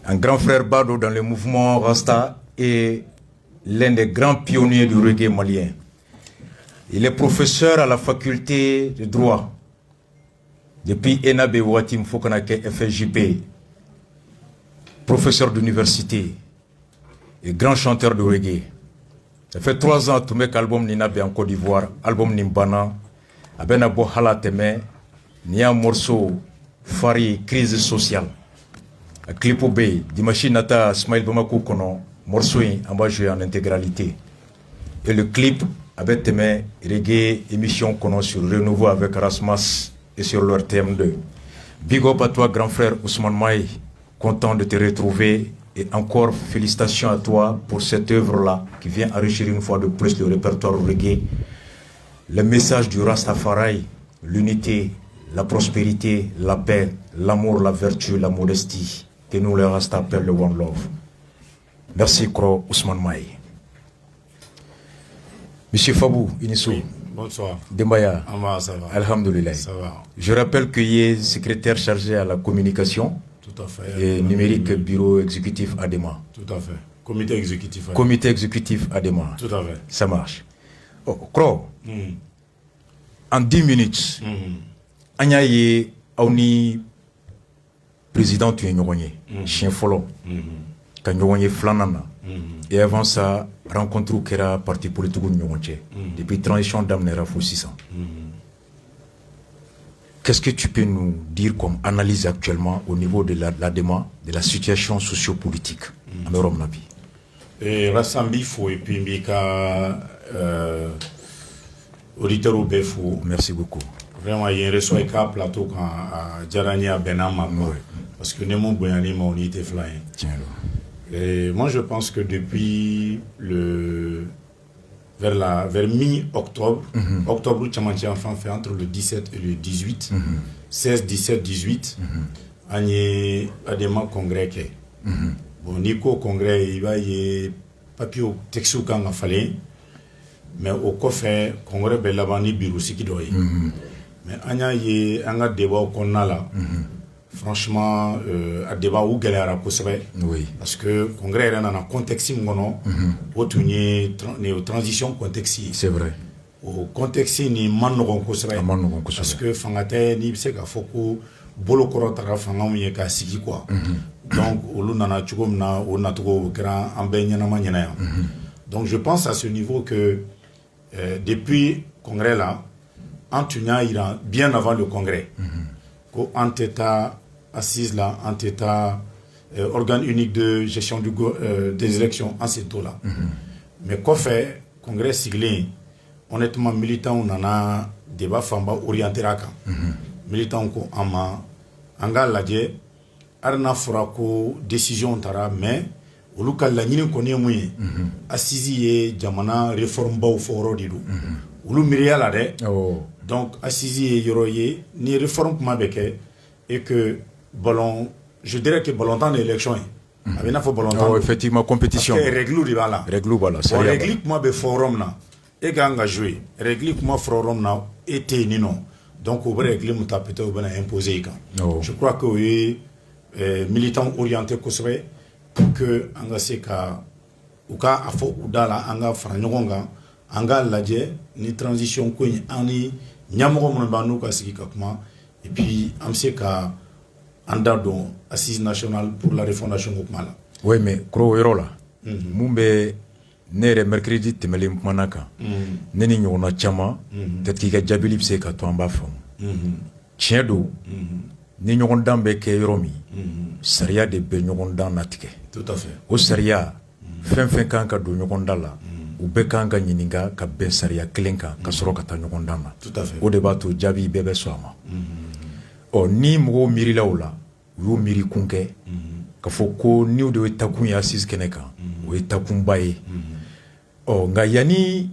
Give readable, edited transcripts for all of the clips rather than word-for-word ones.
Un grand frère Bado dans le mouvement Rasta et l'un des grands pionniers du reggae malien. Il est professeur à la faculté de droit depuis Enabe Watim Fokanake FSJP, professeur d'université et grand chanteur de reggae. Ça fait 3 ans que tu as album Ninabe en Côte d'Ivoire, album Nimbana, Abenabo Halateme, Nia morceau Fari, crise sociale. A clip au B, Dimashi Nata, Smail Bamako Kono, morceau en bas joué en intégralité. Et le clip avec Temé, reggae, émission Kono sur Renouveau avec Rasmas et sur leur TM2. Big up à toi, grand frère Ousmane Maï, content de te retrouver et encore félicitations à toi pour cette œuvre-là qui vient enrichir une fois de plus le répertoire reggae. Le message du Rastafari, l'unité, la prospérité, la paix, l'amour, la vertu, la modestie, que nous les Rasta appellent le One Love. Merci, Kro Ousmane Maï. Monsieur Fabou, Inissou. Oui, bonsoir. Dembaya. Ça va. Alhamdoulilah. Ça va. Je rappelle qu'il y est secrétaire chargé à la communication. Tout à fait. Et numérique, bureau exécutif ADEMA. Tout à fait. Comité exécutif ADEMA. Comité exécutif ADEMA. Tout à fait. Ça marche. Oh, Kro, en 10 minutes, Anya ye Auni président tu es chien follow. Quand Nyogogné flanana. Et avant ça, rencontre au Kera parti politique Nyogogné. Depuis transition d'Amnera Fou 600. Qu'est-ce que tu peux nous dire comme analyse actuellement au niveau de l'ADEMA, de la situation sociopolitique en Europe Nabi? Et Rassambi Fou et puis Mika auditeur au Befou. Merci beaucoup. Vraiment, il y a un reçoit un plateau quand Djarani a Benama. Parce que Nemo Boyani m'a unité flying. Et moi, je pense que depuis vers mi-octobre, octobre, Tchamanti enfant fait entre le 17 et le 18, 16, 17, 18, Agné Adema Congrès. Bon, Nico Congrès, il va y papier au texte quand il fallait, mais au coffre, Congrès, ben là-bas, ni bureau, c'est qui doit y. Mais Agna y a un débat qu'on a là. Franchement, à débat où galère à oui. Parce que le Congrès est dans un contexte où transition contexte. C'est vrai. Au contexte ni manno parce que fangate ni se ka foko bolo korotara fangam ka sigi quoi. Donc olu nana chugomna o natugo grand ambenya na manyana. Donc je pense à ce niveau que depuis Congrès là, Antunia ira bien avant le Congrès. Ko Anteta assise là, Anteta organe unique de gestion des élections en ces taux là. Mais quoi fait Congrès siglé, honnêtement militant on en a débat famba orienté raka. Militant ko ama anga ladje arna furako décision tara mais oluka la nyine ko ne muye assisi ye jamana réforme ba foro didu. Olu miria la de. Donc assisi ye yoroye ni réforme kuma beke et que ballon, je dirais que ballon temps d'élection effectivement compétition parce que règle du bala c'est règle moi be forum na et ganga jouer règle moi forum na été ni non donc au règle muta peut être ben imposer quand je crois que oui militant orienté ko serait que anga seka uka afo udala anga franyogonga anga ladje ni transition ko ani nyamoro mon banu ka siki kakuma et puis amseka andado assise nationale pour la refondation Gokmala. Oui, mais Kro Erola, Mumbe Nere mercredi Temeli Manaka, Neni Yona Chama, Tetika Jabilip Seka Twamba Fom. Tiedo, Ninyon Beke Romi, Saria de Benyon Natike. Tout à fait. Au Saria, Fenfenkanka do Nyogondala, ou Bekanga Nininga, ka Ben Saria Klenka, Kasorokata Nyogondama. Tout à fait. Au débat to Jabi Bebe Swama. Ni mgo miri laola yo miri kunke ka foko ni de takun ya sis keneka o takun baye nga yani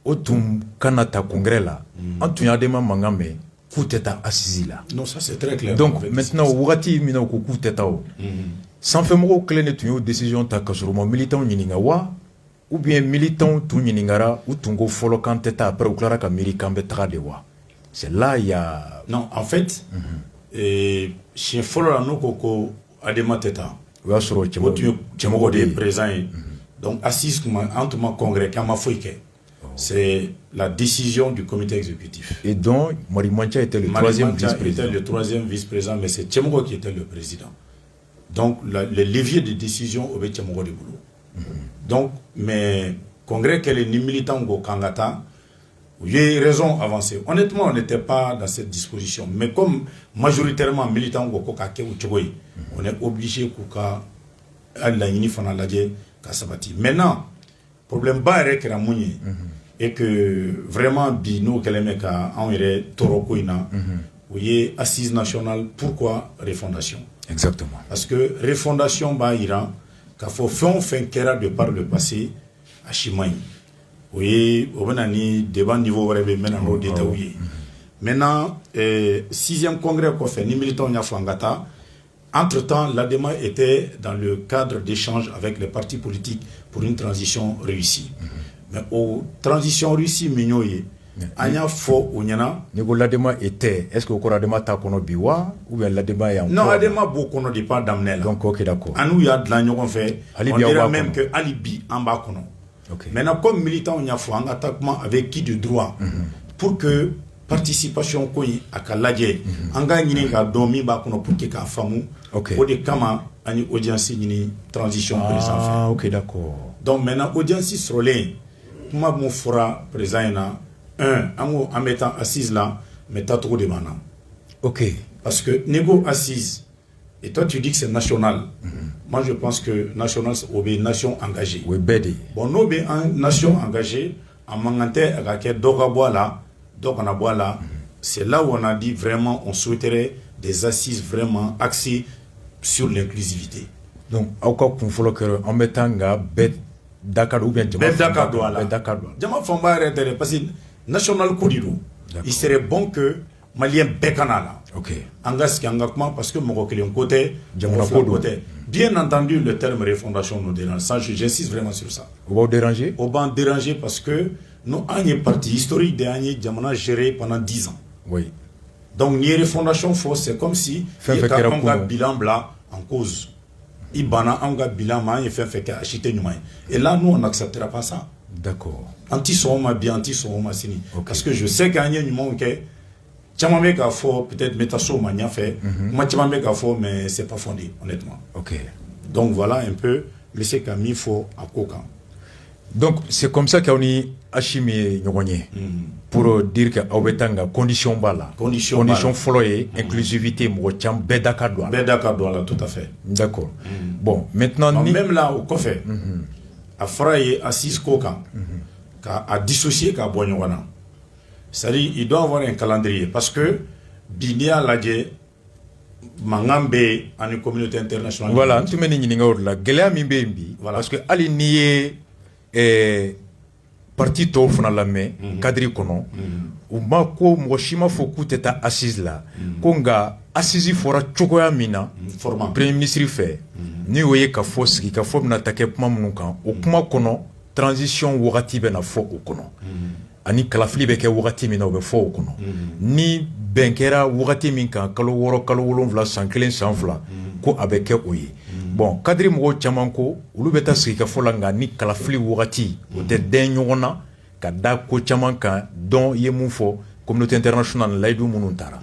otum kanata congrès là antu ya dema mangame kuteta assisi là. Non, ça c'est très clair. Donc maintenant wati mina ko kuteta o sans fait moko clé ne tu décision ta kasuro militant nyininga wa ou bien militant tu nyiningara ou tungo folo kanteta après ou clara ka miri kambe tra de wa. C'est là il y a... Non, en fait, chez Folo Koko Adema Teta, o y'a sɔrɔ cɛmɔgɔ de ye président ye donc assise an tun ma congrès k'an ma foyi kɛ c'est la décision du comité exécutif. Et donc Mari Mantia était le troisième vice-président. Était le troisième vice-président, mais c'est Tchemogo qui était le président. Donc le levier de décision au Tchemogo de boulot. Donc mais congrès qu'elle est ni militant au Kangata, il y a raison avancée. Honnêtement, on n'était pas dans cette disposition. Mais comme majoritairement militant au Kokake ou Tchogoy, on est obligé Kouka à la Yinifana Ladje Kasabati. Maintenant, problème bas est et que vraiment bino kelemeka en ire torokoina oui assise nationale. Pourquoi refondation? Exactement, parce que refondation ba ira qu'a fait kera de par le passé à Chimay. Oui au benani débat niveau rebe maintenant d'état oui maintenant 6e congrès qu'on fait ni militant nya fangata. Entre-temps, l'ADEMA était dans le cadre d'échanges avec les partis politiques pour une transition réussie. Mais aux transitions réussies, Mignoye, Anya Fo Unyana. Niveau l'ADEMA était, est-ce que au l'ADEMA ta kono biwa ou bien l'ADEMA est encore? Non, l'ADEMA beaucoup ne pas d'amener là. Donc ok d'accord. Anou ya de l'agneau qu'on fait. On dirait même que alibi en bas kono. Maintenant, comme militant, on y a fait un attaquement avec qui de droit pour que participation koyi akaladje anga nyini ga domi ba kono pour que ka famu o de kama ani audience ni transition président. Ah OK d'accord. Donc maintenant audience srolé kuma mo fora président na en mettant assise là mais t'as trop de mana. OK. Parce que négo assise et toi tu dis que c'est national. Moi je pense que national c'est obé nation engagée. Oui bedi. Bon obé nation engagée en mangante avec doga boala. Donc on a voilà, c'est là où on a dit vraiment on souhaiterait des assises vraiment axées sur l'inclusivité. Donc en mettant Dakar ou bien Dakar douala. Jama Famba arrêter parce que national Kodido. Il serait bon que Malien Bekanala. OK. Angas Kangakma parce que mon côté, bien entendu le terme refondation nous dérange. Ça j'insiste vraiment sur ça. Au déranger? Au banc déranger parce que nous avons un parti historique de Djamana géré pendant 10 ans. Oui. Donc, les fondations force, c'est comme si il y a un bilan blanc en cause. Il y a un bilan blanc et fait acheter une main. Et là, nous, on n'acceptera pas ça. D'accord. Anti-Soma bien, anti-Soma sini. Parce que je sais qu'il y a un moment que Tchamame Gafo, peut-être Metasoma n'y a fait. Moi, Tchamame Gafo, mais c'est pas fondé, honnêtement. OK. Donc, voilà un peu, laisser Camille faut à Kokan. Donc c'est comme ça qu'on y Hachimi Nyogonyé pour dire que Aubetanga condition bala condition folloye inclusivité mocham bedaka douala tout à fait. D'accord. Bon maintenant même là au Kofé a fraye assise Kokan a dissocié ka Boignowana. C'est-à-dire il doit avoir un calendrier parce que Binia Ladje Mangambe en une communauté internationale. Voilà, tu meni ni ngor la gelea mimbe mbi parce que ali nié parti to fana lamɛ cadre kɔnɔ u ma ko mɔgɔ si ma fɔ k'u tɛ taa assise la ko nka assise fɔra cogoya min na premier ministre fɛ ni o ye ka fɔ sigi ka fɔ bɛna ta kɛ kuma minnu kan o kuma kɔnɔ transition wagati bɛna fɔ o kɔnɔ ani kalafili bɛ kɛ wagati min na o bɛ fɔ o kɔnɔ ni bɛn kɛra wagati min kan kalo 6 kalo 7 san 1 san 2 ko a bɛ kɛ o ye. Bon, cadre mɔgɔw caman ko olu bɛ taa sigi ka fɔ la nka ni kalafili wagati o tɛ dɛn ɲɔgɔn na ka da ko caman kan dɔn ye mun fɔ communauté internationale layidu minnu taara.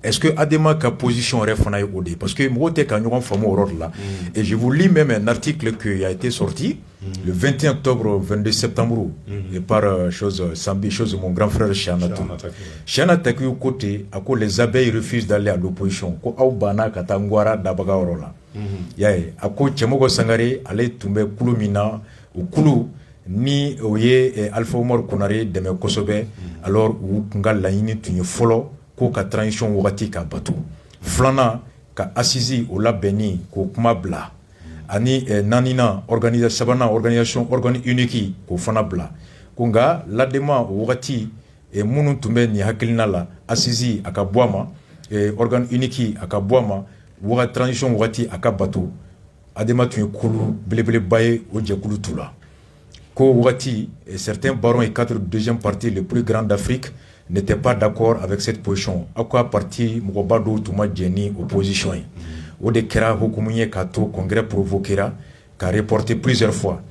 Est-ce que ADEMA ka position yɛrɛ fana ye o de ye parce que mɔgɔw tɛ ka ɲɔgɔn faamu o yɔrɔ de la et je vous lis même un article qui a été sorti le 21 octobre 22 septembre et par chose de mon grand frère Chiana Takiou côté à quoi les abeilles refusent d'aller à l'opposition ko aw banna ka taa Ngwara dabaga yɔrɔ la. Yaye a ko Cɛmɔgɔ Sangare ale tun bɛ kulu min na o kulu ni o ye Alpha Omar Konare dɛmɛ kosɛbɛ alors u tun ka laɲini tun ye fɔlɔ ko ka transition wagati ka bato filanan ka assise o labɛnni k'o kuma bila ani naaninan sabanan organisation unique k'o fana bila ko nka l'ADEMA o wagati minnu tun bɛ nin hakilina la assise a ka bɔ a ma organe unique a ka bɔ a ma transition wagati a ka bato ADEMA tun ye kulu belebeleba ye o jɛkulu t'u la ko wagati certains barons et cadres du deuxième parti le plus grand d'Afrique n'étaient pas d'accord avec cette position. À quoi parti mɔgɔba dɔw tun ma jɛ ni opposition ye o de kɛra hukumu ye k'a to congrès provoquera qu'a reporté plusieurs fois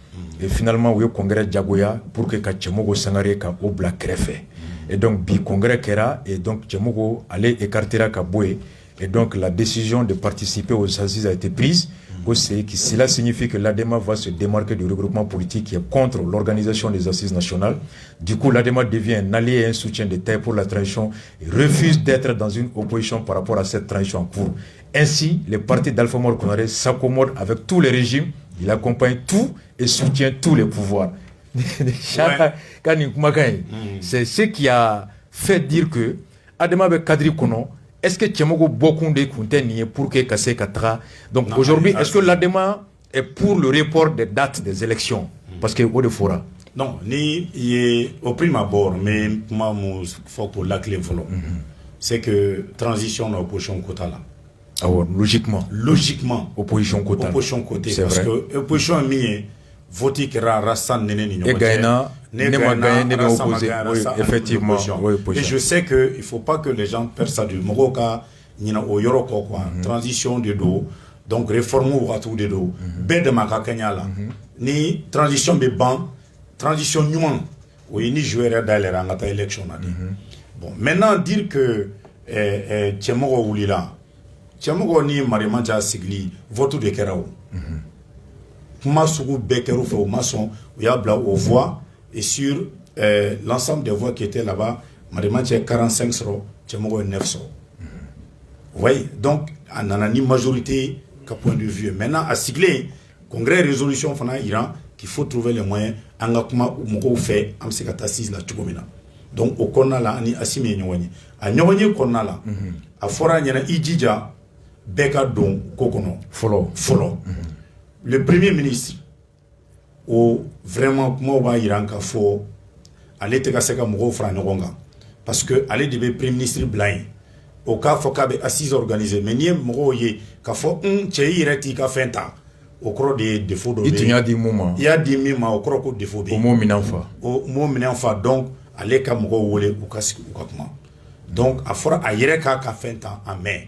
et finalement u ye congrès jagoya pour que ka Cɛmɔgɔ Sangare ka o bila kɛrɛfɛ et donc bi congrès kɛra et donc Cɛmɔgɔ ale écartera ka bɔ yen et donc la décision de participer aux assises a été prise. Cela signifie que l'ADEMA va se démarquer du regroupement politique qui est contre l'organisation des assises nationales. Du coup, l'ADEMA devient un allié et un soutien de taille pour la transition et refuse d'être dans une opposition par rapport à cette transition en cours. Ainsi, le parti d'Alpha Mor Konaré s'accommode avec tous les régimes, il accompagne tout et soutient tous les pouvoirs. C'est ce qui a fait dire que ADEMA avec Kadri Kono, est-ce que Cɛmɔgɔ beaucoup de contenu pour que Kassé Katra. Donc aujourd'hui, est-ce que l'ADEMA est pour le report des dates des élections? Parce que au de fora. Non, ni au prime abord, mais moi, il faut que la clé c'est que transition dans l'opposition quota là. Ah ouais, logiquement. Logiquement. Opposition quota. Opposition côté. C'est parce vrai. que l'opposition est voté que Rassan Nene Nino. Et Gaïna, effectivement. Et je sais qu'il ne faut pas que les gens perdent ça du Moroka, Nina Oyoroko, quoi. Transition de dos, donc réforme ou ratou de dos. Ben de Makakanya là. Ni transition de ban, transition nuance. Oui, ni jouer dans les rangs à l'élection. Bon, maintenant dire que Cɛmɔgɔ Oulila, Cɛmɔgɔ ni Mariamanja Sigli, vote de Kerao. Kuma sugu bɛɛ kɛra u fɛ u ma sɔn u y'a bila aux voix et sur l'ensemble des voix qui étaient là-bas Mariama cɛ 45 sɔrɔ Cɛmɔgɔ ye 9 sɔrɔ oui donc a nana ni majorité ka point de vue maintenant a sigilen congrès résolution fana yira qu'il faut trouver les moyens an ka kuma mɔgɔw fɛ an bɛ se ka taa assise la cogo min na donc o kɔnɔna la ani Assimi ye ɲɔgɔn ye a ɲɔgɔn ye kɔnɔna la a fɔra a ɲɛna i jija bɛɛ ka don ko kɔnɔ fɔlɔ. Le Premier ministre, vraiment, comment on va y rentrer fort, aller te casser comme gros franc-nonga, parce que aller devait Premier ministre blind, au cas faut qu'il y ait assise organisée, mais n'y a pas qu'à faut tchèi irati qu'à fin temps, au cours des défauts de. Il y a des moments. Il y a des moments au cours des défauts de. Au moment minenfa. Au moment minenfa, donc aller comme gros wole ou casque ou comment. Donc à fora à ireka qu'à fin temps en mai,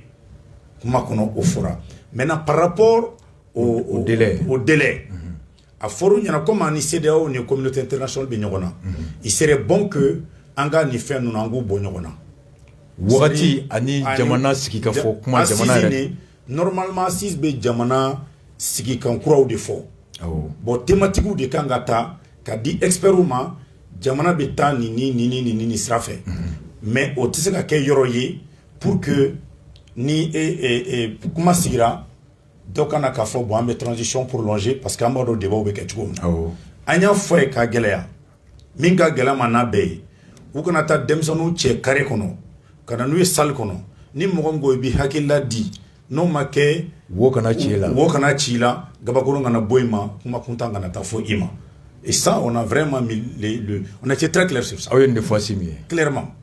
comment qu'on au fora. Maintenant par rapport au délai. A forum y en a comme en CEDEAO ni communauté internationale benyogona. Il serait bon que anga ni fait nous nangu bonyogona. Wati ani jamana siki fo kuma jamana normalement 6 be jamana siki kan kura de fo. Bon thématique de kangata ka di expertuma jamana beta ni srafe. Mais au tise ka ke yoroye pour que ni kuma sigira donc on a qu'à faire une transition prolongée parce qu'à mort de débat au bec tout. Anya foi ka gelea, minga gela manabe, ou qu'on a ta demsonu che carré kono, kana nuye sal kono, ni mogongo bi hakila di, no make wokana chila, gabakolo ngana boima, kuma kuntanga na ta fo ima. Et ça on a vraiment mis on a été très clair sur ça. Ah oui, une fois si clairement.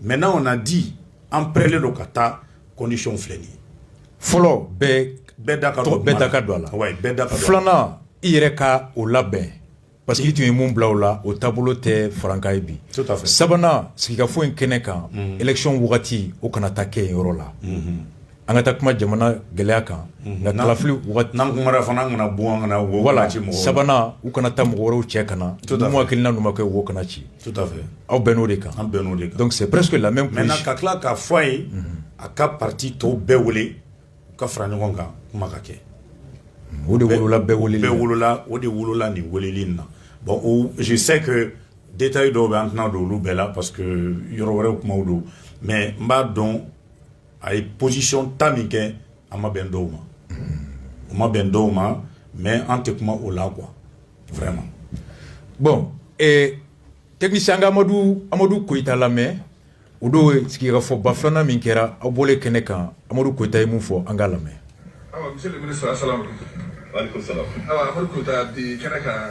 Maintenant on a dit en prélé le kata condition flénie. Follow be Bedaka douala. Ouais, bedaka. Flana ireka au labin. Parce que tu es mon blaoula au tableau te francaibi. Tout à fait. Sabana, ce qui a fait un keneka, élection wugati au kanatake yorola. Angata kuma jamana geleaka. Na kalaflu wugati. Nangumara fana ngana buanga na wo. Voilà. Sabana u kanata mugoro chekana. Nous akilina numake wo kanachi. Tout à fait. Au benodeka. Donc c'est presque la même position. Maintenant kakla ka foi aka parti to bewole. Kafranonga kumakake ode wolola be wolola ni wolelina bon je sais que détail do maintenant do lubela parce que yoro wore kuma do mais mba don ay position tamike ama bendoma mais ante kuma ola quoi vraiment bon et technicien Amadou Koita Lamé Udo ski ga fo bafana min kera abole keneka Amadou Koita mu fo angalame. Awa monsieur le ministre assalamu alaikum salam. Awa Amadou Koita di keneka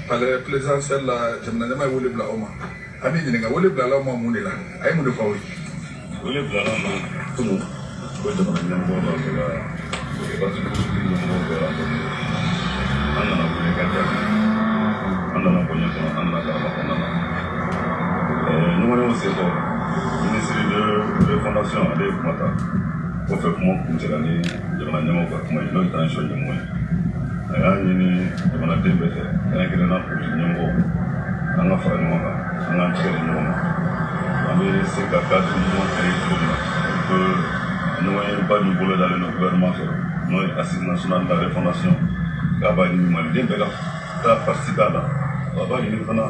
palais présidentiel la jamna ma wole bla oma. Ami ni nga wole bla la oma mu ni la ay mu de fa wi. Wole bla la ma tumu ko de ma nyam bo la ko ba tu ni mo bo la ko. Anna na ko ni ka ta. Anna na ko ni ko anna la ma ko na. Nous avons aussi le ministre de Fondation Adé Mata. o fɛ kuma kuncɛla ni jamana ɲɛmɔgɔw ka kuma ye n'o ye transition ɲɛmɔgɔ ye a y'a ɲini jamanaden bɛɛ fɛ kɛrɛnkɛrɛnnenya politique ɲɛmɔgɔw an ka fara ɲɔgɔn kan an k'an tigɛ di ɲɔgɔn ma an bɛ se ka cadre ɲuman créer cogo min na pour que ɲɔgɔnyeba min bolo dalen don gouvernement fɛ n'o ye assise nationale de la refondation k'a b'a ɲini maliden bɛɛ ka taa participer a la a b'a ɲini fana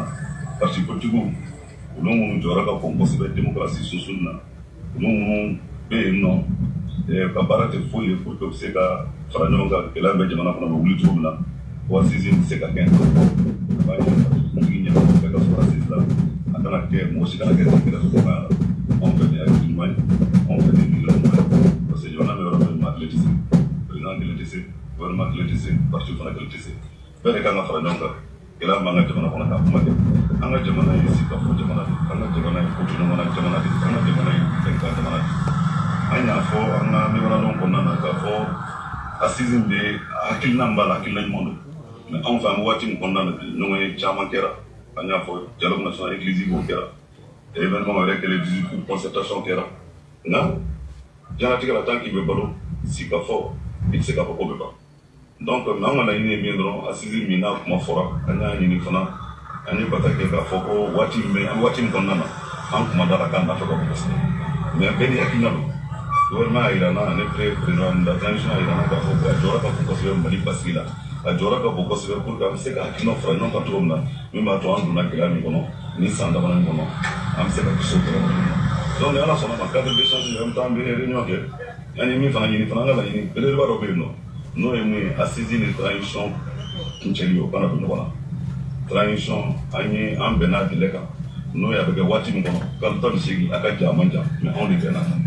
parti politiques olu minnu jɔyɔrɔ ka bon kosɛbɛ démocratie sociale na olu minnu bɛ yen nɔ ka baara tɛ foyi ye pour que u bɛ se ka fara ɲɔgɔn kan gɛlɛya bɛ jamana kɔnɔ bɛ wuli cogo min na wa assise bɛ se ka kɛ a b'a ɲini kuntigi ɲɛmɔgɔ bɛɛ ka sɔrɔ assise la a kana kɛ mɔgɔ si kana kɛ kɛrɛfɛ dɔgɔya la anw fɛ nin ye hakili ɲuman ye anw fɛ nin ye miirila ɲuman ye parce que jamana bɛ yɔrɔ min maa kelen tɛ se président kelen tɛ se gouvernement kelen tɛ se parti fana kelen tɛ se bɛɛ de kan ka fara ɲɔgɔn kan gɛlɛya b'an ka jamana kɔnɔ k'a kuma kɛ an ka jamana ye sigikafɔ jamana de an ka jamana ye koto ɲɔgɔnna jamana de an ka jamana ye bɛnkan jamana de an y'a fɔ an ka memorandum kɔnɔna na k'a fɔ assise bɛ hakilina min b'a la hakilina ɲuman don mais anw fɛ an bɛ waati min kɔnɔna na bi ɲɔgɔn ye caman kɛra an y'a fɔ dialogue national inclusif o kɛra événement yɛrɛ kɛlen visite ou concertation kɛra nka diɲɛlatigɛ la tant k'i bɛ balo sigikafɔ i tɛ se k'a fɔ ko bɛ ban donc an ka laɲini ye min dɔrɔn assise min n'a kuma fɔra an y'a ɲini fana an ye bata kɛ k'a fɔ ko waati min bɛ an waati min kɔnɔna na an kuma da la k'an nafa ka bon kosɛbɛ mais bɛɛ ni hakilina don gouvernement y'a yira n na ne président de la transition y'a yira n na k'a fɔ ko a jɔyɔrɔ ka bon kosɛbɛ Mali basigi la a jɔyɔrɔ ka bon kosɛbɛ pour que an bɛ se ka hakilina fara ɲɔgɔn kan cogo min na min b'a to an donna gɛlɛya min kɔnɔ ni san dama min kɔnɔ an bɛ se ka kisi o gɛlɛya min na donc ni ala sɔnna ma cadre d'échange en même temps an bɛ réunion kɛ an ye min fana ɲini fana an ka laɲini belebeleba dɔ bɛ yen nɔ n'o ye mun ye assise ni transition kuncɛli ye o kana don ɲɔgɔn na transition an bɛnna délai kan n'o ye a bɛ kɛ waati min kɔnɔ kalo 18 a ka jan a man jan mais anw de bɛnna kan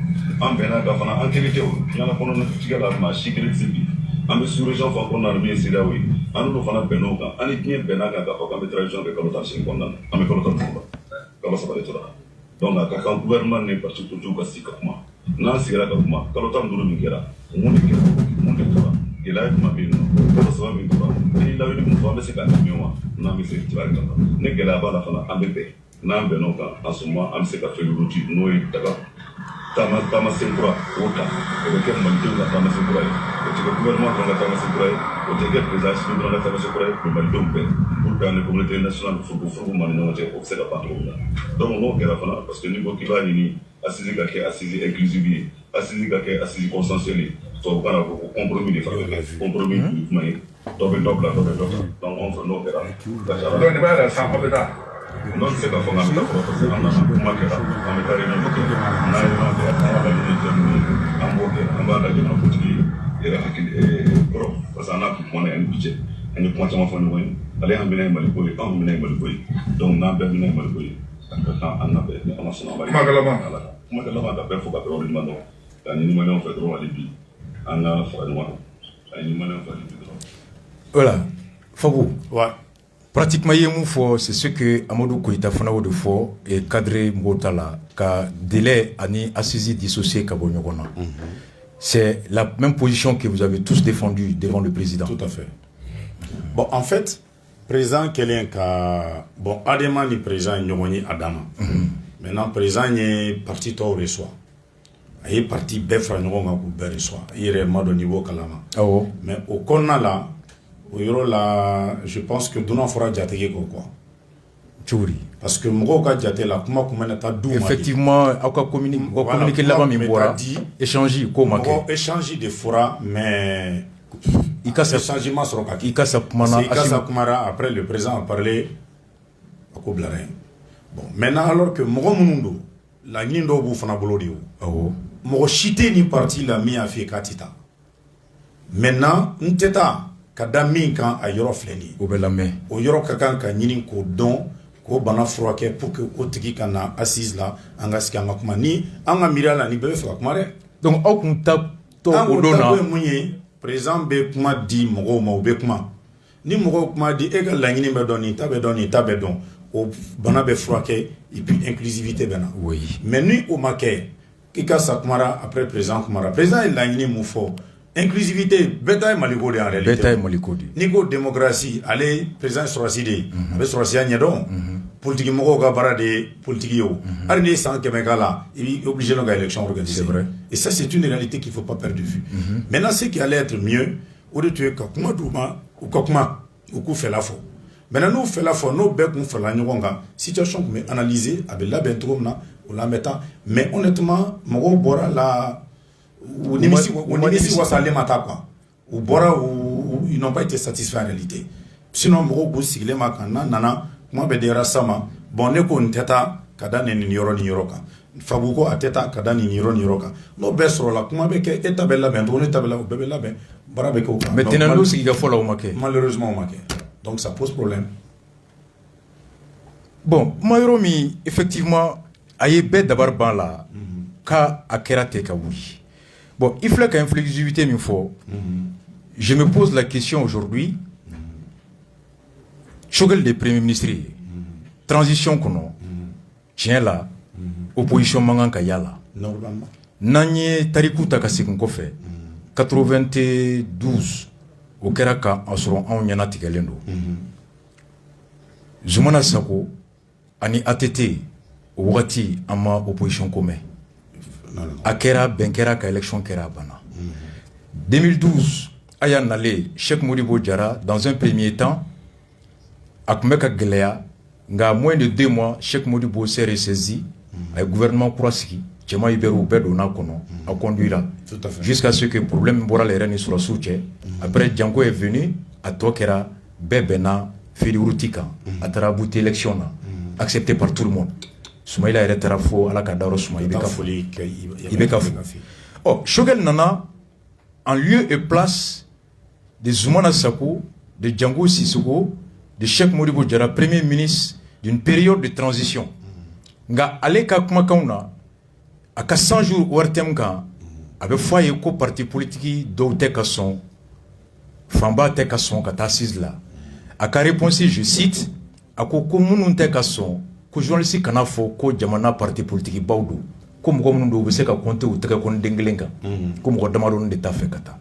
an bɛnna kan fana an kelen tɛ o diɲɛna kɔnɔnatigɛ la maa si kelen tɛ se bi an bɛ sous région fan kɔnɔna na min ye CEDEAO ye an n'olu fana bɛnn'o kan an ni diɲɛ bɛnna kan k'a fɔ k'an bɛ transition kɛ kalo 18 kɔnɔna na an bɛ kalo 15 la kalo 3 de tora donc a ka kan gouvernement ni parti politique ka sigi ka kuma n'an sigira ka kuma kalo 15 min kɛra mun de kɛra mun de tora gɛlɛya jumɛn bɛ yen nɔ kalo 3 min tora ni laɲini min fɔ an bɛ se k'a tɛmɛ wa n'an bɛ se tibari kan ni gɛlɛya b'a la fana an bɛ bɛn n'an bɛnn'o kan en ce moment an bɛ se ka feuille de route n'o ye daga taamasen kura o ta o bɛ kɛ malidenw ka taamasen kura ye o tɛ kɛ gouvernement dɔrɔn ka taamasen kura ye o tɛ kɛ président Assimi dɔrɔn ka taamasen kura ye mais malidenw bɛɛ pour que an ni communauté nationale furugu ma ni ɲɔgɔn cɛ o bɛ se ka ban cogo min na donc n'o kɛra fana parce que n'i ko k'i b'a ɲini assise ka kɛ assise inclusive ye assise ka kɛ assise consensuelle ye tubabukan na ko compromis de fana bɛ kɛ compromis du kuma ye dɔ bɛ dɔ bila dɔ bɛ dɔ bila donc anw fɛ n'o kɛra ka ca ala donc nin b'a yɛrɛ san aw bɛ taa n'o tɛ se ka fɔ k'an bɛ taa fɔlɔ parce que an nana kuma kɛra an bɛ taa réunion kɛ n'an ye ɲɔgɔn kɛ an ka laɲini tɛ min ye an b'o kɛ an b'a lajɛ jamana kuntigi yɛrɛ hakili kɔrɔ parce que an n'a kun kuma na yan ni bi cɛ an ye kuma caman fɔ ɲɔgɔn ye ale y'an minɛ ye Maliko ye anw minɛ ye Maliko ye donc n'an bɛɛ minɛ ye Maliko ye a ka kan an na bɛɛ ni Ala sɔnna ma kumakɛ laban ka bɛɛ fɔ ka bɛɛ waleɲuman dɔn k'a ɲini maliyɛnw fɛ dɔrɔn hali bi an ka fara ɲɔgɔn kan k'a ɲini maliyɛnw fɛ hali bi dɔrɔn. Voilà, Fabou. Ouais. Pratiquement, c'est ce que Amadou Koïta Fana de Fo et cadré Mbotala, ka délai ani assisi dissocié Kabonyogona. C'est la même position que vous avez tous défendue devant le président. Tout à fait. Bon, en fait, président Kelen ka bon adema ni président Nyogoni Adama. Maintenant président est parti tout reçoit. Il est parti befra Nyogonga ku be reçoit. Il est mado niveau kalama. Ah oh. Mais au konna là là, je pense que Duna fera jatege quoi. Tchouri. Parce que Mgoka jate la kuma kumena ta douma. Effectivement, aka communiquer là-bas mi bora. Échanger comment que. Échanger des fora mais il casse changement sur kaki. Il casse kumana. Il casse kumara après le président a parlé à Koblaré. Bon, maintenant alors que Mogo Munundo la nindo bu fana bolodio. Oh. Mogo chité ni parti la mi a fait katita. Maintenant, nteta kada min kan a yɔrɔ filɛ nin ye o bɛ lamɛn o yɔrɔ ka kan ka ɲini k'o dɔn k'o bana furakɛ pour que o tigi ka na assise la an ka sigi an ka kuma ni an ka miiriya la ni bɛɛ bɛ fɛ ka kuma dɛ donc aw kun ta tɔ o don na an kun ta mun ye président bɛ kuma di mɔgɔw ma o bɛ kuma ni mɔgɔw kuma di e ka laɲini bɛ dɔn nin ta bɛ dɔn nin ta bɛ dɔn o bana bɛ furakɛ et puis inclusivité bɛ na oui mais ni o ma kɛ i ka sa kumara après président kumara président ye laɲini mun fɔ inclusivité beta maliko de en réalité beta maliko de ni ko démocratie ale président sorasi de a bɛ sorasiya ɲɛdɔn politique mɔgɔw ka baara de ye politique ye o hali ni san 100 k'a la i b'i obligé ka élection organiser. C'est vrai. Et ça c'est une réalité qu'il faut pas perdre de vue. Maintenant ce qui allait être mieux o de tun ye ka kuma d'u ma u ka kuma u k'u fɛla fɔ. Maintenant n'u fɛla fɔ n'o bɛɛ kun farala ɲɔgɔn kan situation kun bɛ analyser a bɛ labɛn cogo min na o la bɛ taa mais honnêtement mɔgɔw bɔra la u nimisi wasalen ma taa quoi u bɔra ils n'ont pas été satisfaits en réalité. Sinon mɔgɔw k'u sigilen ma kan n'a nana kuma bɛ dira sama bon ne ko n tɛ taa ka da nin yɔrɔ ni yɔrɔ kan Fabu ko a tɛ taa ka da nin yɔrɔ ni yɔrɔ kan n'o bɛɛ sɔrɔla kuma bɛ kɛ e ta bɛ labɛn cogo ne ta bɛ labɛn o bɛɛ bɛ labɛn baara bɛ kɛ o kan. Mais tenant sigi ka fɔ la o ma kɛ. Malheureusement o ma kɛ donc ça pose problème. Bon kuma yɔrɔ min effectivement a ye bɛɛ dabari ban la ka a kɛra ten ka wuli bon il filɛ ka inflexivité min fɔ je me pose la question aujourd'hui Choguel de premier ministre transition kɔnɔ tiɲɛ la opposition man kan ka yala n'an ye tariku ta ka segin kɔfɛ 92 o kɛra ka a sɔrɔ anw ɲɛna tigɛlen don Zumana Sako ani ATT o wagati an ma opposition ko mɛn a kɛra bɛn kɛra ka élection kɛra a banna 2012 a y'a nalen Cheikh Modibo Diarra dans un premier temps a tun bɛ ka gɛlɛya nka moins de 2 mois Cheikh Modibo s'est ressaisi a ye gouvernement kura sigi cɛman Ibɛriw bɛɛ donna kɔnɔ a conduira jusqu'à ce que problème bɔra la yɛrɛ ni sɔrɔsiw cɛ après Janko est venu a tɔ kɛra bɛɛ bɛnna Filiwuruti kan a taara abouti élection na accepté par tout le monde Soumaïla yɛrɛ taara fo ala ka dayɔrɔ suma i bɛ ka fo oh Choguel nana en lieu et place de Zumana Sako de Django Sissoko de Cheikh Modibo Diarra premier ministre d'une période de transition nga ale ka kumakanw na a ka 100 jours ORTM kan a bɛ fɔ a ye ko parti politique dɔw tɛ ka sɔn fanba tɛ ka sɔn ka taa assise la a ka réponse je cite a ko minnu tɛ ka sɔn ko journaliste kana fɔ ko jamana parti politique baw don ko mɔgɔ minnu don u bɛ se ka compter u tɛgɛ kɔni den kelen kan ko mɔgɔ damadɔni de t'a fɛ ka taa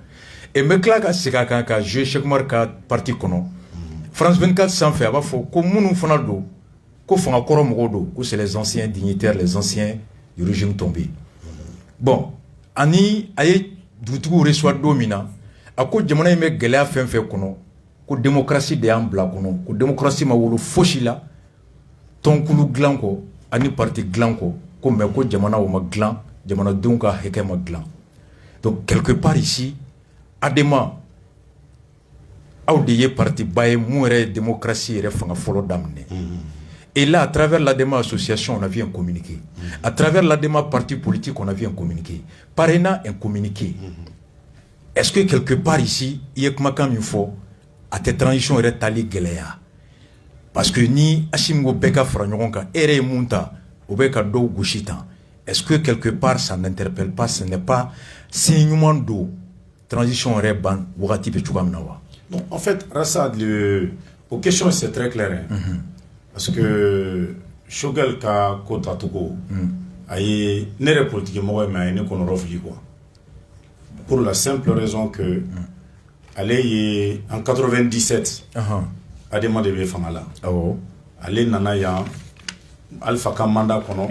et n bɛ tila ka segin a kan ka jouer Cheikh Umar ka parti kɔnɔ France 24 sanfɛ a b'a fɔ ko minnu fana don ko fanga kɔrɔ mɔgɔw don ko c'est les anciens dignitaires les anciens du régime tombé bon ani a ye dugutigiw reçoit don min na a ko jamana in bɛ gɛlɛya fɛn fɛn kɔnɔ ko démocratie de y'an bila kɔnɔ ko démocratie ma wolo fosi la tɔnkulu dilan kɔ ani parti dilan kɔ ko mais ko jamana o ma dilan jamanadenw ka hakɛ ma dilan donc quelque part ici adema aw de ye parti ba ye mun yɛrɛ ye démocratie yɛrɛ fanga fɔlɔ daminɛ et là à travers l'ADEMA association on a vu un communiqué à travers l'ADEMA parti politique on a vu un communiqué parrainant un communiqué est-ce que quelque part ici il y a kumakan min fɔ a tɛ transition yɛrɛ tali gɛlɛya parce que ni Assimi ko bɛɛ ka fara ɲɔgɔn kan e yɛrɛ ye mun ta o bɛ ka dɔw gosi tan est-ce que quelque part ça n'interpelle pas ce n'est pas signe ɲuman don transition yɛrɛ ban wagati bɛ cogoya min na wa. Non, en fait, Rassad, aux questions, c'est très clair. Parce que Choguel ka kota toko, aye nere politique mo mais ne kono refli quoi. Pour la simple raison que allez en 97 Adema de Fangala. Allez nana ya Alpha Kamanda kono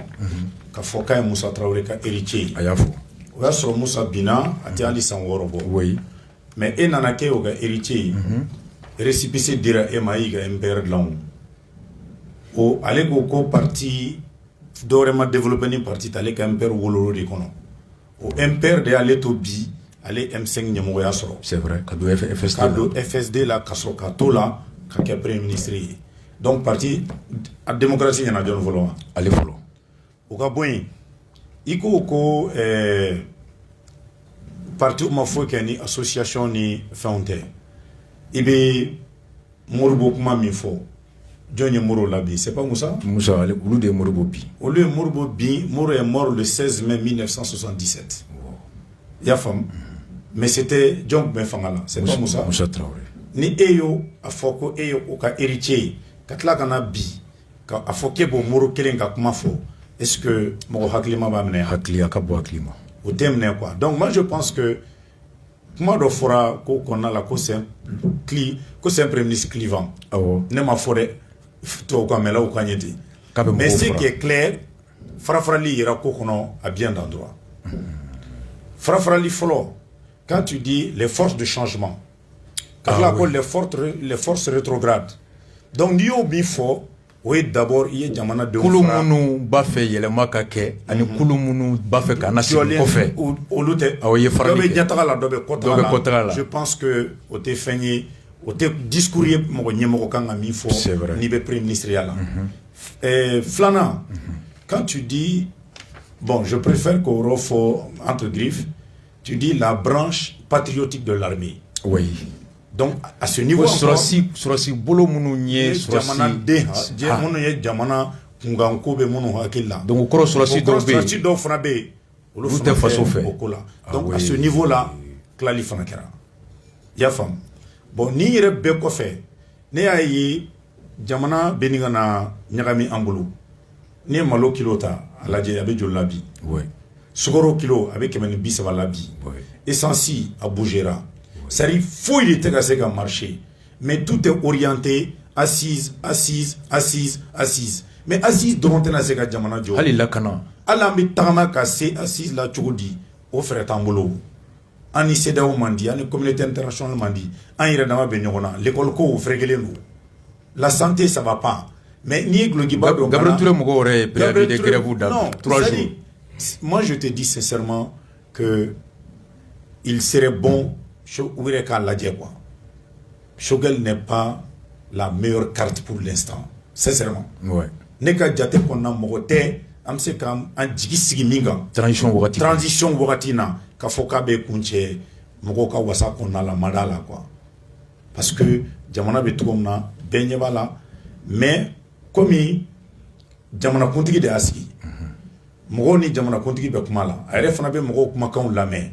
ka foka Moussa Traoré ka héritier. Ayafo. O ya so Moussa Bina ati Ali Sanworobo. Oui. Mais e nana ke o ga héritier récépissé dira e mai ga MPR de l'an o ale ko parti dore ma développer ni parti ale ka MPR woloro de kono o MPR de ale to bi ale M5 nyamo ya soro c'est vrai ka do FSD la kasro ka to la ka ke premier ministre donc parti a démocratie yana jon volo ale volo o ga boy iko ko parti ma fo ni association ni fondé ibe Moribo kuma min fo Johnny Moro labi c'est pas Moussa ale ulu de Moribo bi ulu Moribo bi Moro est mort le 16 mai 1977 ya fam mais c'était John Ben Fangala c'est pas Moussa Traoré ni eyo afoko eyo o ka héritier katla kana bi ka afoke bo Moro kelen ka kuma fo est-ce que mo haklima ba mena hakli akabo haklima au thème quoi. Donc moi je pense que comment do fora ko konna la ko c'est un premier ministre clivant. Ne ma foré Mais ce qui est clair, Farafrali ira kokono à bien d'endroit. Farafrali follow, quand tu dis les forces de changement, les forces rétrogrades. Donc, nous avons oui, d'abord, il y a jamana de Kouloumounou Bafé, il y a le Makake, et Kouloumounou Bafé Kanasi Kofé. Je pense que au Tefeni, au discours, c'est vrai. Ni Premier ministre. Flana, quand tu dis, bon, je préfère qu'au Rofo, entre griffes, tu dis la branche patriotique de l'armée. Oui. Donc, à ce niveau, Surasi bolo mounounié, jamana de ha, jamana kunganko be mounou hakilla. Donc, koro surasi do frabe, olu façon fait. Donc, à ce niveau-là, klali fanakera. Ya fam. Bon, ni yere be ko fait, ne ayi jamana beningana nyagami ambulu. Ni malo kilota alaje abe jolabi. Oui. Sugoro kilo avec kemeni bisaba labi. Oui. Essensi a bougera. Ça arrive, faut il était à marcher. Mais tout est orienté, assise. Mais assise, dont on a ces gars jamana jo. Ali lakana. Allah mi tama cassé assise la chogodi. Au frère Tambolo. Ani seda au mandi, ani communauté internationale mandi. An ira dama benyona. L'école ko frégelenu. La santé ça va pas. Mais ni glogiba do. Gabriel Touré Mogore préavis de grève dans 3 jours. Moi je te dis sincèrement que il serait bon. Choguel n'est pas la meilleure carte pour l'instant, sincèrement. Ouais. Neka jate konna mogote amse kam an jigi sigi minga transition wagatina ka foka be kunche mogoka wasa konna la madala quoi. Parce que jamana be tugomna benye bala mais comme jamana kuntigi de aski. Mogo ni jamana kuntigi be kumala. Ayre fana be mogo kuma kan la mais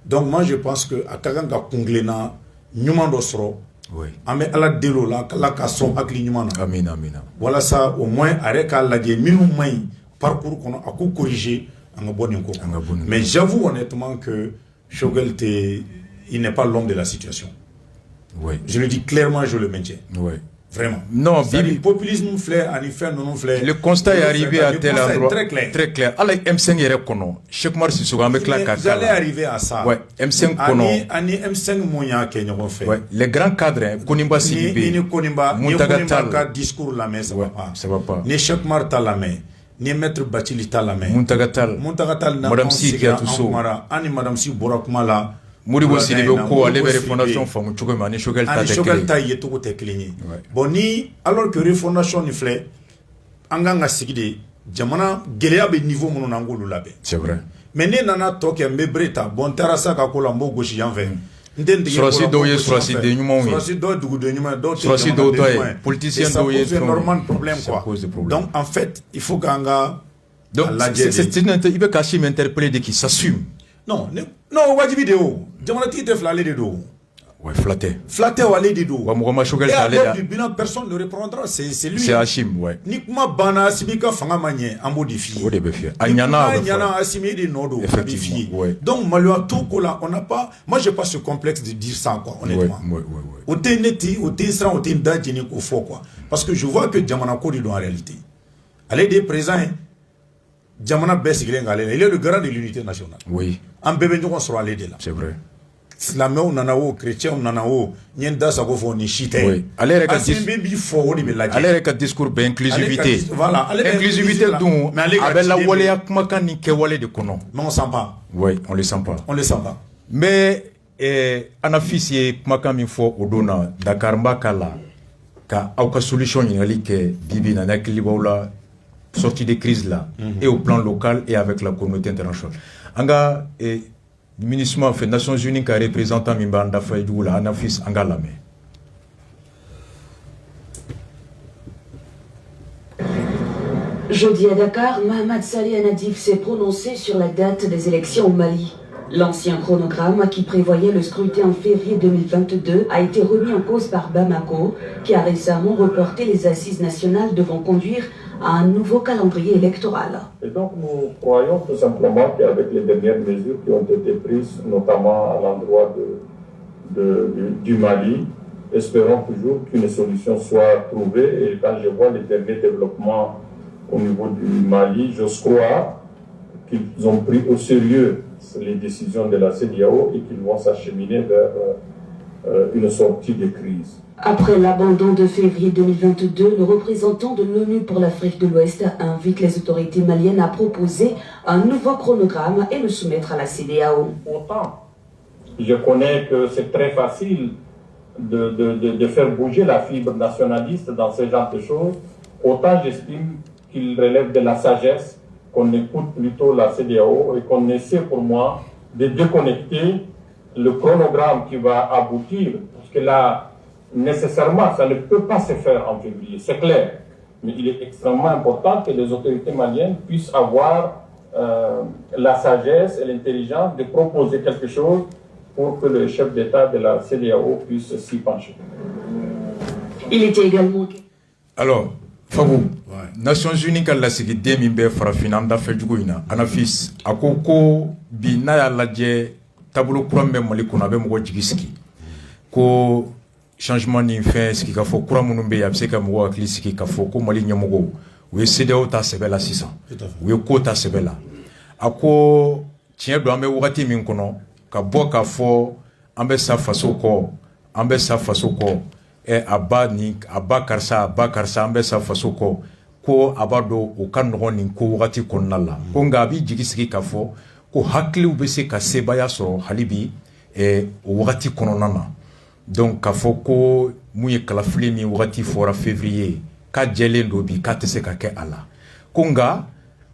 donc moi je pense que à Kaganga Kunglena Nyuman Dosro, Ame ala delo la ka son hakli nyumana. Amina. Voilà ça au moins arrêt à la minu mai parcours qu'on a corriger en bon ko. Mais j'avoue honnêtement que Choguel il n'est pas l'homme de la situation. Oui. Je le dis clairement, je le maintiens. Oui. Vraiment. Non, le populisme flair, non flair. Le constat est arrivé à tel endroit. Très clair. Très clair. Alors, M5 est reconnu. Cheikh Mar Sissoko avec la kaka. J'allais arriver à ça. Ouais, M5 kono. Ani M5 moya kenyo fait. Ouais, les grands cadres, Konimba Sidibé. Ni Konimba, ka discours la main, ça va pas. Ça va pas. Ni Cheikh Mar ta la main. Ni Maître Bathily ta la main. Muntagatal na. Madame Si qui a tout ça. Ani Madame Si Borakmala. Modibo Sidibé ko ale bere fondation famu chuko mani Choguel ta te Choguel ta yeto te cligné. Bon ni alors que refondation ni flé anganga sigide jamana geleya be niveau mono nangolu labe. C'est vrai. Mais ne nana toke mbebreta bon tarasa ka ko lambo goshi yanve. Surasi do de nyuma Surasi do dugu de nyuma do Surasi do politicien do c'est normal problème quoi. Donc en fait, il faut ganga donc c'est il veut cacher m'interpeller de qui s'assume. Non, wajibi de o. Jamana ti te flalé de do. Ouais, flatté. Flatté ou aller de do. Wa mugoma Choguel ta allé. Du bilan personne ne reprendra, c'est lui. C'est Hachim, ouais. Ni kuma bana sibika fanga manye en modifié. O de be fait. Anyana assimé de nodo modifié. Ouais. Donc malheureusement tout cola, on n'a pas moi j'ai pas ce complexe de dire ça quoi honnêtement. Ouais. Au teneti, au tesran, au tendajini ko fo quoi. Parce que je vois que Jamana Kodi dans la réalité. Allez des présents Jamana Bessiglen il est le garant de l'unité nationale. Oui. En bébé nous sera allé de là. C'est vrai. Islamé ou nanao, chrétien ou nanao, nyenda sa go fo ni chite. Oui. Allez discours d'inclusivité. Voilà. Inclusivité dont avec la wale ya kumaka ni ke wale de kono. Mais on sent pas. Oui, on le sent pas. Mais anafisi kumaka mi fo odona Dakar mbakala ka auka solution yali ke bibi na nakilibola sortie de crise là et au plan local et avec la communauté internationale. Anga le ministère des Nations Unies qui a représentant Mimbanda Faïdoula, Anafis Angalame. Jeudi à Dakar, Mohamed Saleh Anadif s'est prononcé sur la date des élections au Mali. L'ancien chronogramme qui prévoyait le scrutin en février 2022 a été remis en cause par Bamako, qui a récemment reporté les assises nationales devant conduire à un nouveau calendrier électoral. Et donc nous croyons tout simplement qu'avec les dernières mesures qui ont été prises, notamment à l'endroit du Mali, espérons toujours qu'une solution soit trouvée. Et quand je vois les derniers développements au niveau du Mali, j'ose croire qu'ils ont pris au sérieux les décisions de la CEDEAO et qu'ils vont s'acheminer vers une sortie de crise. Après l'abandon de février 2022, le représentant de l'ONU pour l'Afrique de l'Ouest invite les autorités maliennes à proposer un nouveau chronogramme et le soumettre à la CEDEAO. Autant je connais que c'est très facile de faire bouger la fibre nationaliste dans ce genre de choses, autant j'estime qu'il relève de la sagesse qu'on écoute plutôt la CEDEAO et qu'on essaie pour moi de déconnecter le chronogramme qui va aboutir, parce que là, nécessairement, ça ne peut pas se faire en février, c'est clair. Mais il est extrêmement important que les autorités maliennes puissent avoir la sagesse et l'intelligence de proposer quelque chose pour que le chef d'État de la CEDEAO puisse s'y pencher. Il était également... Alors, Fabou, Nations Unies ka lasigiden min bɛ farafin an da fɛ jugu in na Anafis a ko bi n'a y'a lajɛ taabolo kura min bɛ Mali kɔnɔ a bɛ mɔgɔ jigi sigi ko changement ni fɛn sigi k'a fɔ kura minnu bɛ yen a bɛ se ka mɔgɔ hakili sigi k'a fɔ ko Mali ɲɛmɔgɔw u ye CEDEAO ta sɛbɛ la sisan u ye ko ta sɛbɛ la a ko tiɲɛ don an bɛ wagati min kɔnɔ ka bɔ k'a fɔ an bɛ sa faso kɔ an bɛ sa faso kɔ a ba karisa an bɛ sa faso kɔ ko a b'a dɔn o ka nɔgɔn nin ko wagati kɔnɔna la ko nka a b'i jigi sigi k'a fɔ ko hakiliw bɛ se ka sebaya sɔrɔ hali bi o wagati kɔnɔna na donc k'a fɔ ko mun ye kalafili min wagati fɔra février k'a jɛlen don bi k'a tɛ se ka kɛ a la ko nka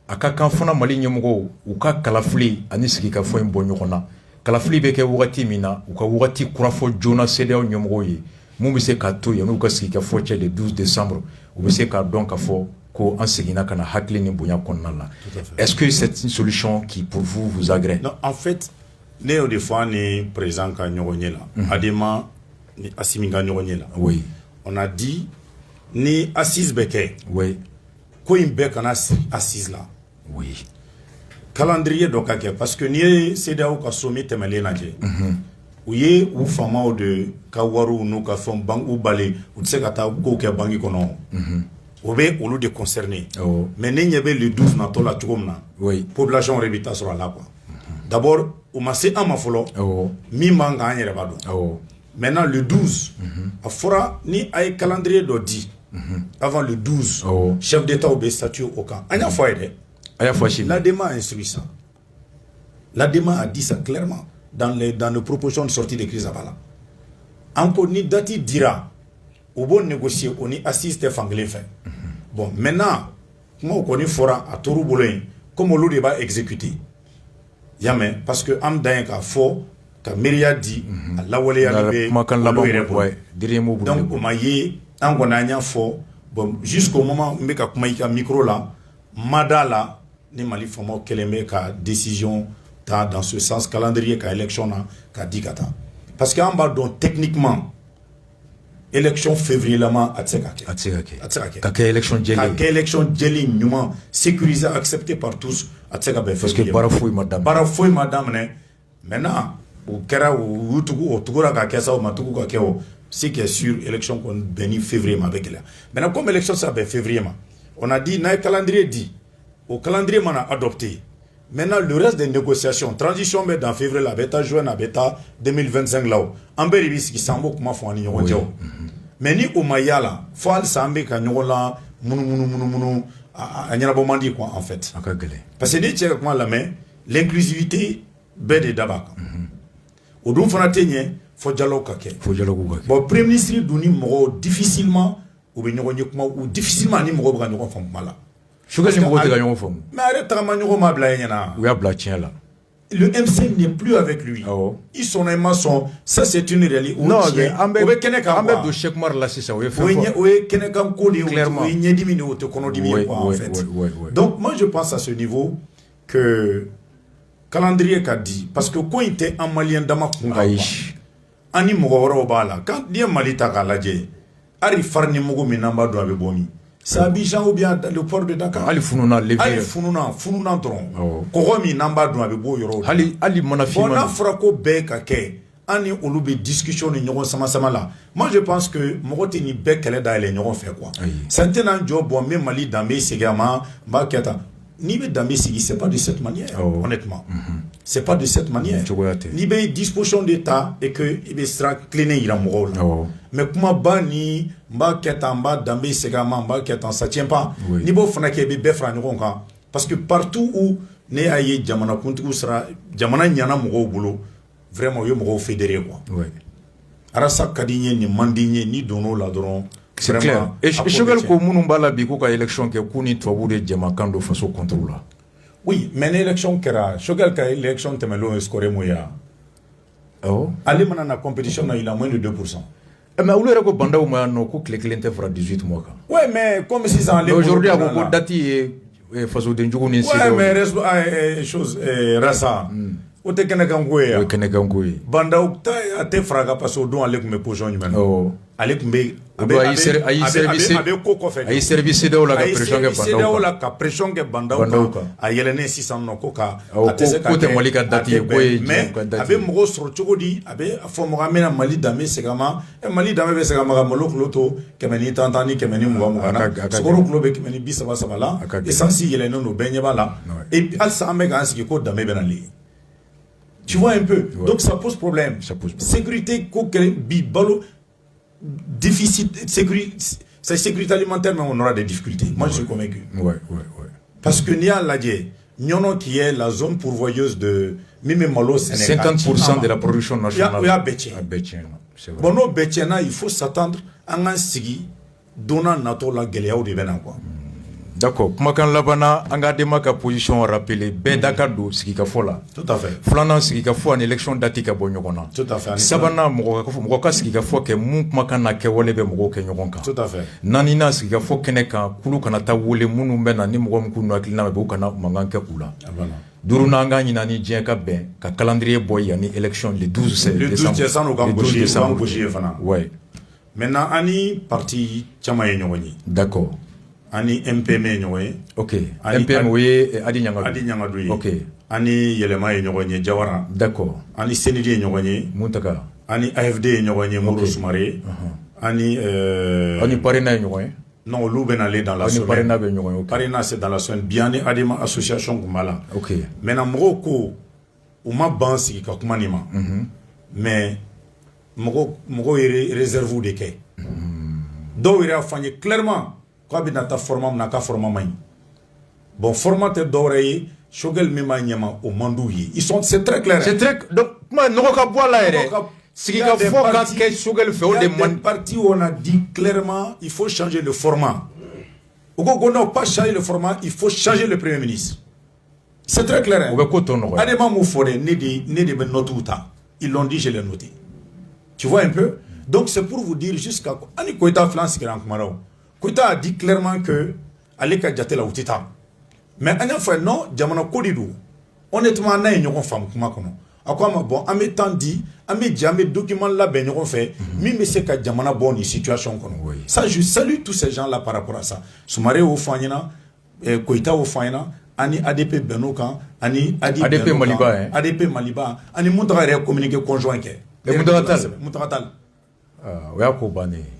a ka kan fana Mali ɲɛmɔgɔw u ka kalafili ani sigikafɔ in bɔ ɲɔgɔn na kalafili bɛ kɛ wagati min na u ka wagati kurafɔ joona CEDEAO ɲɛmɔgɔw ye mun bɛ se ka to yen n'u ka sigikafɔ cɛ le 12 décembre u bɛ se k'a dɔn k'a fɔ ko an seginna ka na hakili ni bonya kɔnɔna la est-ce que c'est une solution qui pour vous agrée? Non, en fait ne y'o de fɔ ni président ka ɲɔgɔn ye la Adama ni Assimi ka ɲɔgɔn ye la oui on a dit ni assise bɛ kɛ oui ko in bɛɛ kana siri assise la oui calendrier dɔ ka kɛ parce que n'i ye CEDEAO ka sommet tɛmɛlen lajɛ u ye u faamaw de ka wariw n'u ka fɛnw banque u bali u tɛ se ka taa kow kɛ banque kɔnɔ o bɛ olu de concerné mais ne ɲɛ bɛ le 12 natɔ la cogo min na population yɛrɛ bɛ taa sɔrɔ a la quoi d'abord u ma se an ma fɔlɔ min b'an kan an yɛrɛ b'a dɔn maintenant le 12 a fɔra ni a ye calendrier dɔ di avant le 12 chef d'État bɛ statuer au kan an y'a fɔ a ye dɛ l'ADEMA a instruit ça l'ADEMA a dit ça clairement dans les propositions de sortie de crise à Bala. Encore ni dati dira, au bon négocier, on y assiste fangler fait. Bon, maintenant, comment on connaît fora à Toru Boulogne, comme on l'a pas exécuté. Yamé, parce que Amdaïn a fort, que Myria dit, à la Wale Yalibé, donc, on m'a yé, en Guanagna fort, bon, jusqu'au moment où on m'a micro là, Madala, ni Mali Fomo, Keleme, ka décision, dans ce sens calendrier qu'a élection qu'a dit kata parce qu'en bas donc techniquement élection février lama atsekake k'a élection jelly nyuma sécurisé accepté par tous atseka parce que barafoui madame ne maintenant au kera ou tugu au tugura ka kesa au matugu ka keo c'est qui est sûr élection qu'on béni février ma avec là maintenant comme élection ça ben février ma on a dit na calendrier dit au calendrier man a adopté. Maintenant, le reste des négociations, transition mais dans février, la bêta, juin, la bêta, 2025 là-haut. En Béribis qui s'en va comment faut en y mais ni au Maya là, faut aller s'en va quand on là, mounou, à Nyarabomandi quoi en fait. Parce que ni tu comment la main, l'inclusivité bête d'abord. Au don fanatenye, faut dialogue kake. Bon, premier ministre duni moro difficilement ou bien ou difficilement ni moro bra nyoko fam mala. Mais arrête le MC n'est plus avec lui. Ils sont un maçon. Ça, c'est une réalité. Non, donc, moi, je pense à ce niveau que calendrier qu'a dit. Parce que quand il était en Malien d'Amakunga, Ani Mogoro Bala, quand il y a Malita Galadje, Ari Farni Mogo Minamba doit be bomi. C'est Abidjan ou bien le port de Dakar. Ali Fununa, Fununa Tron. Koromi Namba doit be bo yoro. Ali Monafima. Bona Frako Beka Ke. ani olu be discussion ni ɲɔgɔn sama la. Moi je pense que mɔgɔ tɛ ni bɛɛ kɛlɛ da yɛlɛ ɲɔgɔn fɛ quoi. Santena jɔ bon me Mali danbe segama ba kɛta. Ni be danbe sigi c'est pas de cette manière honnêtement. C'est pas de cette manière. Ni be disposition d'état et que il be sera cleaner ira mɔgɔw la. Mais kuma ba ni ba kɛta ba danbe segama ba kɛta ça tient pas. Ni bo fana ke be bɛɛ fara ɲɔgɔn kan parce que partout où ne a ye jamana kuntigiw sera jamana ɲana mɔgɔw bolo vraiment yo mɔgɔw fédéré quoi. Arasa kadinye ni mandinye ni dono la dɔrɔn. C'est clair. Et Choguel ko munun bala bi ko ka élection ke kuni tubabu de jama kan do faso contrôle la. Oui, mais l'élection kera Choguel ka élection temelo score moya. Oh. Ali mana na compétition na il a moins de 2%. Mais où le ko banda ou ma no ko clé te fera 18 mois ka. Ouais, mais comme si ça allait aujourd'hui à ko dati faso de njugu ni ouais, mais chose rasa. O te kene kangoye ya. O kene kangoye. Banda ukta ate fraga paso don ale kumbe position nyumena. Oh. Ale kumbe ayi service de la pression ke banda. Ayi la ka pression ke banda ka. Ayelene 600 no ko ka. Atese ka te molika dati ko e. Mais abe mgo soro chogodi abe fo mo gamena Mali dame segama e Mali dame be segama ga molok loto kemeni tantani kemeni mo na. Soro klobe kemeni bisaba sabala. Essentiel yelene no benye bala. Et alsa amega ansiki ko dame benali. Tu vois un peu. Ouais. Donc ça pose problème. Sécurité, bibalo, déficit, sécurité alimentaire, mais on aura des difficultés. Moi, je suis convaincu. Ouais. Parce que Nia Ladje, Nyono qui est la zone pourvoyeuse de Mime Malo Sénégal. 50% de la production nationale. Il y a Bétien. Bon, non, Bétien, il faut s'attendre à un sigi donnant nato la guéléa de Bénin, quoi. D'accord. Kumakan labana anga dema ka position rappelé bedaka do sikika fola. Tout à fait. Flana sikika fo en élection dati ka bonyokona. Tout à fait. Sabana mo ka sikika fo ke mun kumakan na ke wole be mo ke nyokonka. Tout à fait. Nanina sikika fo keneka kulu kana ta wole munu mbena ni mo ko no akilina be kana manganke kula. Voilà. Duruna nga nyina ni dien ka ben ka calendrier boy yani élection le 12 décembre au Gamboji fana. Ouais. Maintenant ani parti chama yenyoni. D'accord. Ani MPM nyoye. OK. MPM oui Adi Nyangadou. OK. Ani Yelema nyoye Jawara. D'accord. Ani Senidi nyoye Muntaka. Ani AFD nyoye Mourou Soumaré. Ani Parena nyoye. Non, Louben allé dans la semaine. Parena be nyoye. Parena c'est dans la semaine bien Adima association Kumala. OK. Maintenant Moroko uma bansi ka kumanima. Mais Moko réserve de ke. Do ira fanye clairement quoi bien ta format na ka format mai bon format te doré Choguel mema nyama au mandouyi ils sont c'est très clair c'est très donc moi no ka boila ere siki ka fo ka ke Choguel fait au de parti où on a dit clairement il faut changer le format au go n'a pas changer le format il faut changer le premier ministre c'est très clair adema mou fore ne de notuta ils l'ont dit je l'ai noté tu vois un peu donc c'est pour vous dire jusqu'à ani koita France qui rank marao Kouta a dit clairement que Aleka Djatela Outita. Mais on a fait non, Djamana Kodidou. Honnêtement, on a une femme comme ça. À quoi bon, à mes temps dit, à mes jamais documents là, ben on fait, mais c'est que Djamana bonne situation comme ça. Je salue tous ces gens là par rapport à ça. Soumaré au Fanyana, Koita au Fanyana, Ani ADP Benokan, Ani ADP Maliba, ADP Maliba, Ani Moutara communiqué conjoint. Moutaratal.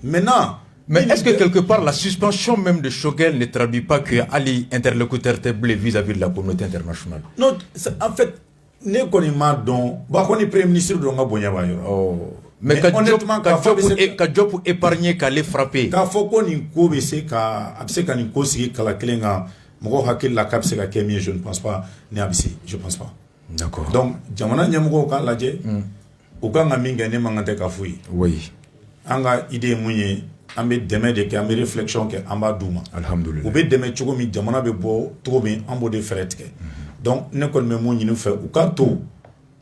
Maintenant. Mais est-ce que quelque part la suspension même de Choguel ne traduit pas que Ali interlocuteur table vis-à-vis de la communauté internationale? Non, en fait, ne connaît pas donc, bah on est premier ministre de Ngabonya Bayo. Oh. Mais honnêtement, quand job pour épargner, qu'à les frapper. Quand faut qu'on y coube, c'est qu'à abse qu'à y cause qu'à la clinga, moi hakil la cap c'est qu'à Kemi, je ne pense pas, ne abse, je pense pas. D'accord. Donc, Jamana Nyamugo quand la dje, ou quand Aminga ne mangate kafoui. Oui. Anga idée mouillé. Ambe demain de ambe réflexion que amba douma alhamdulillah ou be demain chogo mi jamana be bo to be ambo de frette donc ne kon me mo nyinu fe ou kanto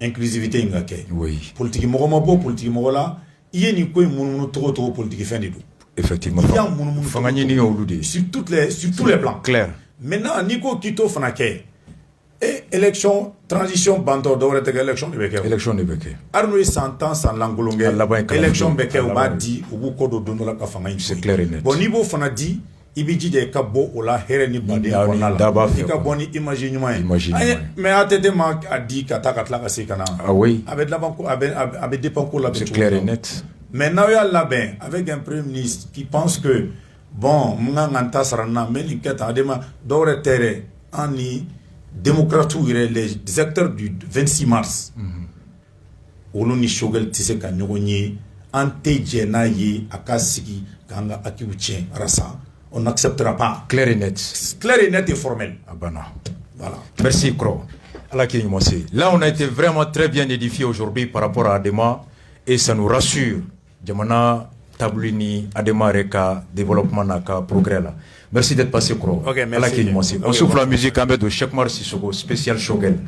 inclusivité ngake oui politique mo ma bo politique mo la yeni koy munu to politique fin de do effectivement fangani ni olude sur tous les plans clair maintenant niko kito fanake et élection transition banto doit être élection de Beke Arnoui s'entend sans l'angolongé élection Beke ou ba dit ou ko do dono la ka fanga c'est clair et net bon niveau fana dit ibiji de ka bo o la here ni bade kɔnɔna la i ka bɔ ni image ɲuman ye mais ATT ma a di ka taa ka tila ka se ka na a bɛ laban ko a bɛ dépend ko la c'est clair et net. mais n'aw y'a labɛn avec un premier ministre qui pense que bon n ka n ta sara n na n bɛ nin kɛ tan adama dɔw yɛrɛ tɛ dɛ an ni démocrates yɛrɛ les acteurs du 26 mars olu ni Choguel tɛ se ka ɲɔgɔn ye an tɛ jɛ n'a ye a ka sigi k'an ka acquis tiɲɛ Arasa on n'acceptera pas. Clair et net. Clair et net et formel. Abana. Voilà. Merci Kro. Là on a été vraiment très bien édifié aujourd'hui par rapport à Adema et ça nous rassure. Jamana Tablini Adema Reka développement naka progrès là. Merci d'être passé Kro. OK, merci. On souffle la musique en de Cheikh Mar Sissoko spécial Choguel.